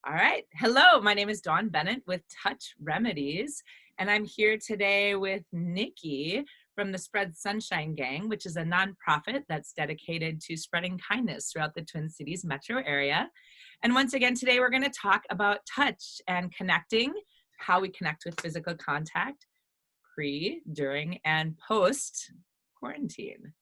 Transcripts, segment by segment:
All right. Hello, my name is Dawn Bennett with Touch Remedies, and I'm here today with Nickie from the Spread Sunshine Gang, which is a nonprofit that's dedicated to spreading kindness throughout the Twin Cities metro area. And once again, today we're going to talk about touch and connecting, how we connect with physical contact pre, during, and post quarantine.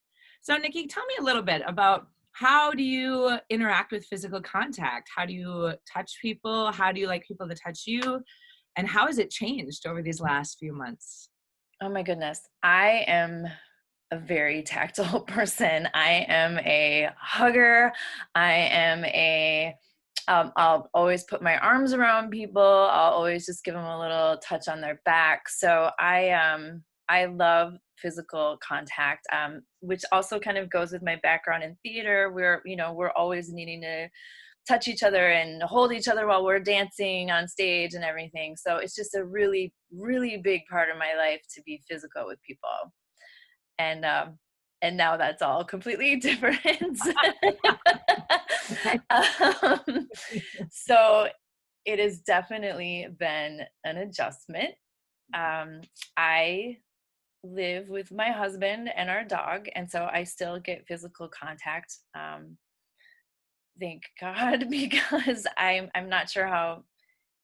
So, Nickie, tell me a little bit about how do you interact with physical contact? How do you touch people? How do you like people to touch you? And how has it changed over these last few months? Oh my goodness. I am a very tactile person. I am a hugger. I am I'll always put my arms around people. I'll always just give them a little touch on their back. So I love physical contact, which also kind of goes with my background in theater. We're always needing to touch each other and hold each other while we're dancing on stage and everything. So it's just a really, really big part of my life to be physical with people. And now that's all completely different. um, so it has definitely been an adjustment. I live with my husband and our dog, and so I still get physical contact. Thank God, because I'm not sure how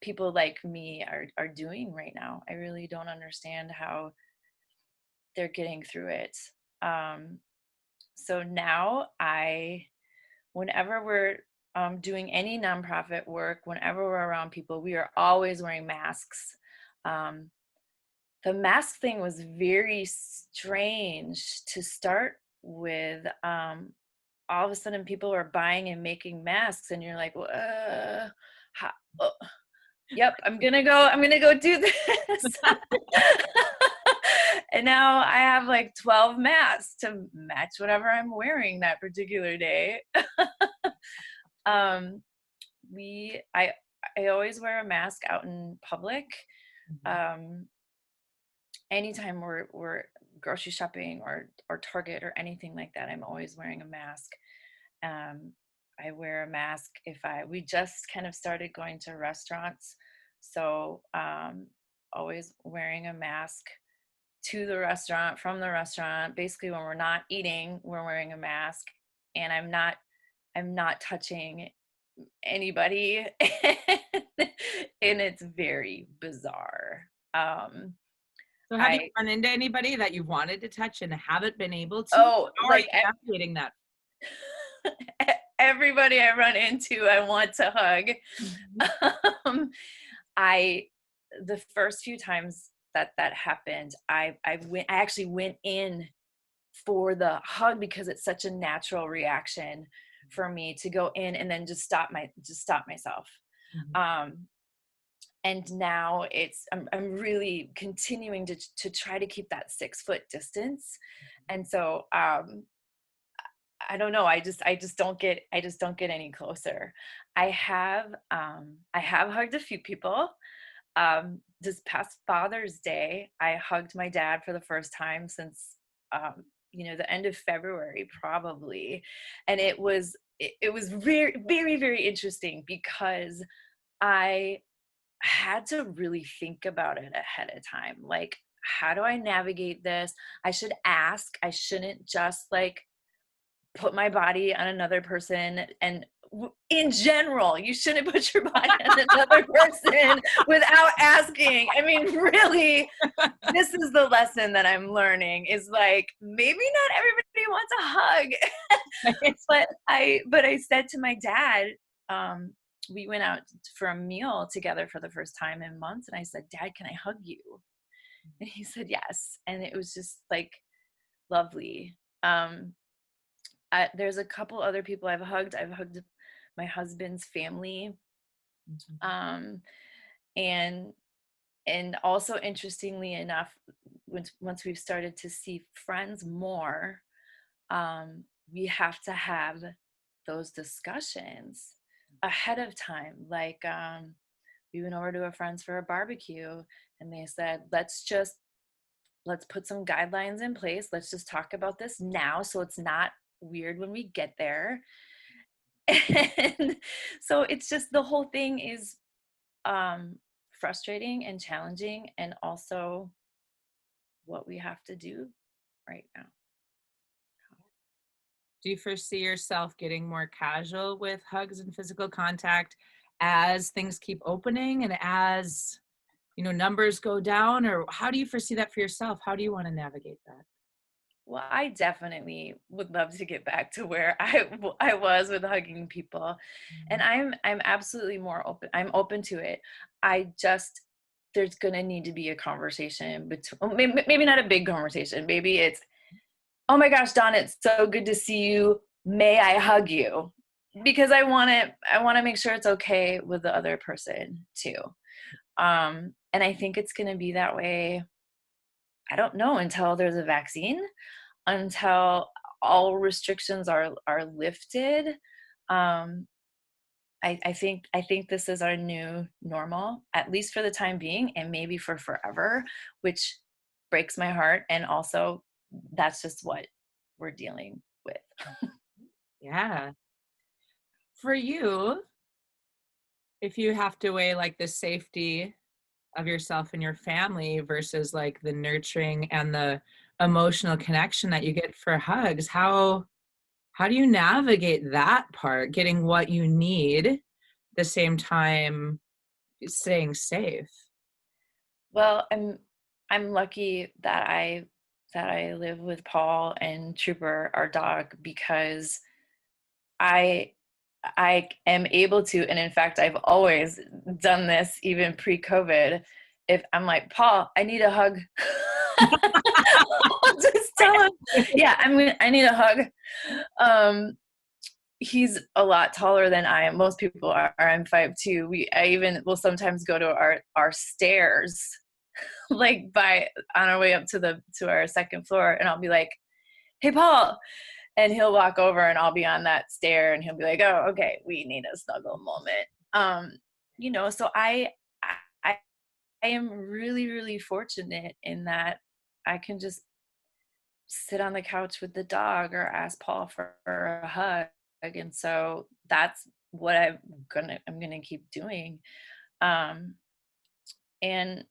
people like me are doing right now. I really don't understand how they're getting through it. Um, so now whenever we're doing any nonprofit work, whenever we're around people, we are always wearing masks. Um, the mask thing was very strange to start with. All of a sudden people are buying and making masks and you're like, well, how, oh, yep, I'm gonna go do this. And now I have like 12 masks to match whatever I'm wearing that particular day. um we I always wear a mask out in public. um Anytime we're grocery shopping or Target or anything like that, I'm always wearing a mask. I wear a mask if we just kind of started going to restaurants. So always wearing a mask to the restaurant, from the restaurant. Basically, when we're not eating, we're wearing a mask. And I'm not touching anybody. And it's very bizarre. So have you I run into anybody that you wanted to touch and haven't been able to? Oh, How are you like navigating that? everybody I run into, I want to hug. Mhm. Um, I the first few times that happened, I actually went in for the hug because it's such a natural reaction for me to go in and then just stop myself. Mhm. Um, and now I'm really continuing to try to keep that 6 foot distance. And so I don't know. I just don't get any closer. I have hugged a few people. This past Father's Day, I hugged my dad for the first time since the end of February probably. And it was very, very, very interesting because I had to really think about it ahead of time. Like, how do I navigate this? I should ask. I shouldn't just like put my body on another person. And in general, you shouldn't put your body on another person without asking. I mean, really, this is the lesson that I'm learning, is like, maybe not everybody wants a hug. But I said to my dad, um we went out for a meal together for the first time in months, and I said, Dad, can I hug you? And he said yes, and it was just like lovely. There's a couple other people I've hugged my husband's family. Mhm. um and also, interestingly enough, once we've started to see friends more, we have to have those discussions ahead of time. Like, we went over to a friend's for a barbecue, and they said, let's put some guidelines in place. Let's just talk about this now so it's not weird when we get there. And so it's just, the whole thing is frustrating and challenging, and also what we have to do right now. Do you foresee yourself getting more casual with hugs and physical contact as things keep opening and as, numbers go down? Or how do you foresee that for yourself? How do you want to navigate that? Well, I definitely would love to get back to where I was with hugging people, and Mhm. I'm absolutely more open. I'm open to it. I just, there's gonna need to be a conversation between, maybe not a big conversation. Maybe it's, oh my gosh, Dawn, it's so good to see you. May I hug you? Because I want to make sure it's okay with the other person too. And I think it's gonna be that way. I don't know, until there's a vaccine, until all restrictions are lifted. Um, I think this is our new normal, at least for the time being, and maybe for forever, which breaks my heart. And also, that's just what we're dealing with. Yeah. For you, if you have to weigh like the safety of yourself and your family versus like the nurturing and the emotional connection that you get for hugs, how do you navigate that part, getting what you need, the same time staying safe? Well, I'm lucky that I live with Paul and Trooper, our dog, because I I am able to, and in fact, I've always done this even pre-COVID. If I'm like, Paul, I need a hug, I'll just tell him, yeah, I need a hug. Um, he's a lot taller than I am. Most people are. I'm 5'2". I even will sometimes go to our stairs, like by on our way up to our second floor, and I'll be like, hey, Paul. And he'll walk over and I'll be on that stair and he'll be like, oh, okay, we need a snuggle moment. So I I am really, really fortunate in that I can just sit on the couch with the dog or ask Paul for a hug. And so that's what I'm gonna keep doing. Um and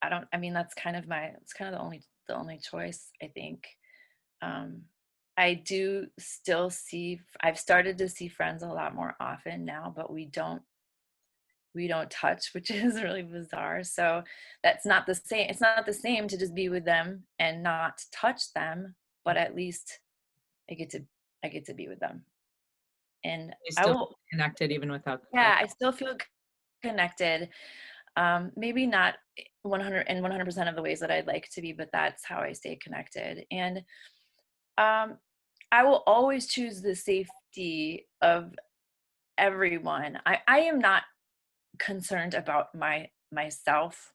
that's kind of it's kind of the only choice, I think. Um, I do still see, I've started to see friends a lot more often now, but we don't touch, which is really bizarre. So that's not the same. It's not the same to just be with them and not touch them, but at least I get to I get to be with them. And You I still feel will, connected even without the touch? yeah, I still feel connected. Maybe not 100% of the ways that I'd like to be, but that's how I stay connected. And um, I will always choose the safety of everyone. I am not concerned about myself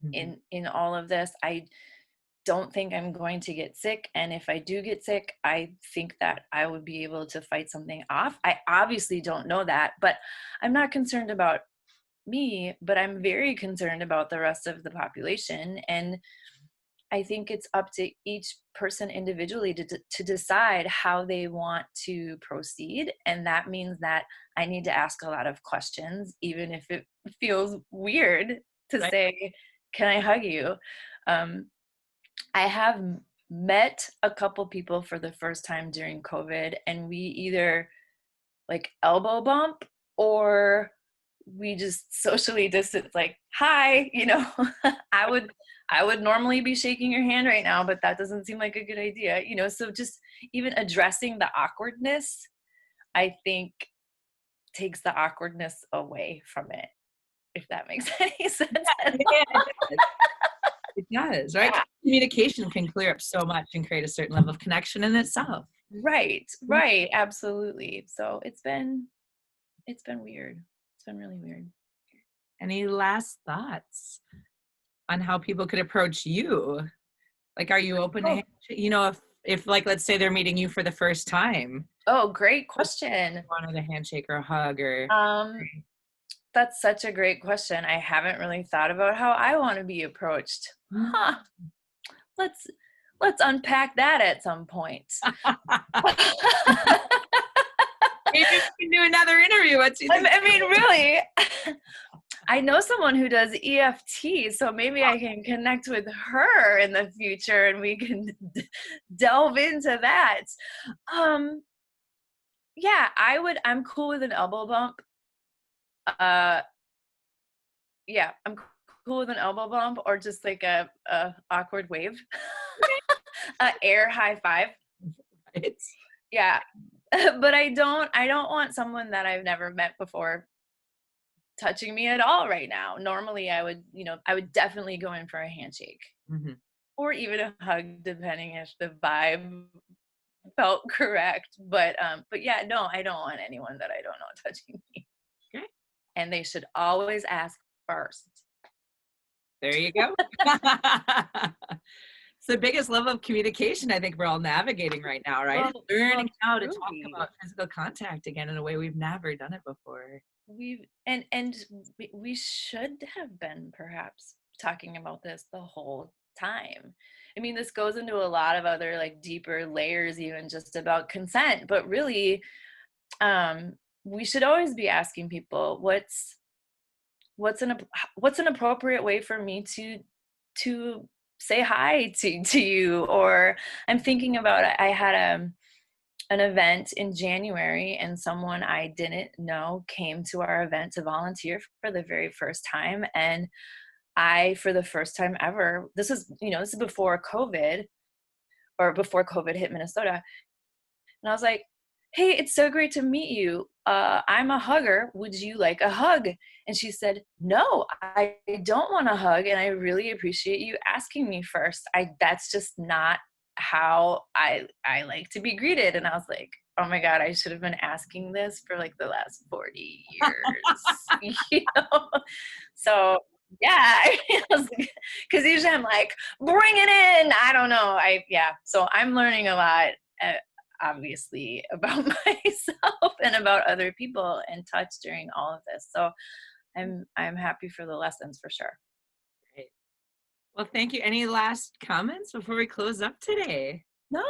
Mhm. in all of this. I don't think I'm going to get sick, and if I do get sick, I think that I would be able to fight something off. I obviously don't know that, but I'm not concerned about me, but I'm very concerned about the rest of the population. And I think it's up to each person individually to decide how they want to proceed. And that means that I need to ask a lot of questions, even if it feels weird to Right. say, can I hug you? Um, I have met a couple people for the first time during COVID, and we either like elbow bump or we just socially distance, like, hi, i would I would normally be shaking your hand right now, but that doesn't seem like a good idea, so just even addressing the awkwardness, I think, takes the awkwardness away from it, if that makes any sense at Yeah, all. yeah, it does. It does, right? Yeah, Communication can clear up so much and create a certain level of connection in itself. right, absolutely. So it's been weird. It's been really weird. Any last thoughts on how people could approach you? Like, are you open to, Oh, if like, let's say they're meeting you for the first time, oh, great if question. you wanted a handshake or a hug or, um That's such a great question. I haven't really thought about how I want to be approached. Huh. Let's let's unpack that at some point. Maybe we can do another interview once you I mean, really, I know someone who does EFT, so maybe I can connect with her in the future and we can delve into that. Yeah, I'm cool with an elbow bump. Uh, yeah, I'm cool with an elbow bump or just like a awkward wave, a air high five. Right? Yeah, but I don't want someone that I've never met before touching me at all right now. Normally, I would definitely go in for a handshake Mhm. or even a hug, depending if the vibe felt correct. But yeah, no, I don't want anyone that I don't know touching me, Okay. and they should always ask first. There you go. It's the biggest level of communication I think we're all navigating right now, right? Well, Learning how to talk truly. about physical contact again in a way we've never done it before. We should have been perhaps talking about this the whole time. I mean, this goes into a lot of other like deeper layers, even just about consent, but really, um we should always be asking people what's an what's an appropriate way for me to say hi to you. Or I'm thinking about, I had an event in January, and someone I didn't know came to our event to volunteer for the very first time. And I, for the first time ever, this is before COVID, or before COVID hit Minnesota. And I was like, "Hey, it's so great to meet you. I'm a hugger. Would you like a hug?" And she said, "No, I don't want a hug, and I really appreciate you asking me first. That's just not how I like to be greeted." And I was like, "Oh my god, I should have been asking this for like the last 40 years." you know? So yeah, because usually I'm like, "Bring it in." I don't know. So I'm learning a lot. Uh, Obviously, about myself and about other people and touch during all of this. So I'm happy for the lessons for sure. Great. Well, thank you. Any last comments before we close up today? No,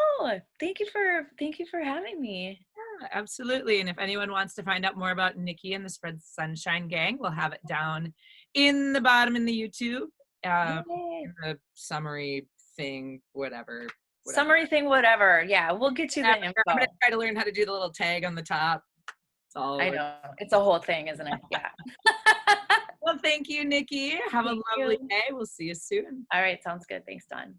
thank you for having me. Yeah, absolutely. And if anyone wants to find out more about Nickie and the Spread Sunshine Gang, we'll have it down in the bottom in the YouTube, Yay. in the summary thing, whatever. Summary thing, whatever. Yeah, we'll get you the I'm gonna info. try to learn how to do the little tag on the top. It's all I we're. know. It's a whole thing, isn't it? Yeah. Well, thank you, Nickie. Have a Thank lovely you. day. We'll see you soon. All right, sounds good. Thanks, Dawn.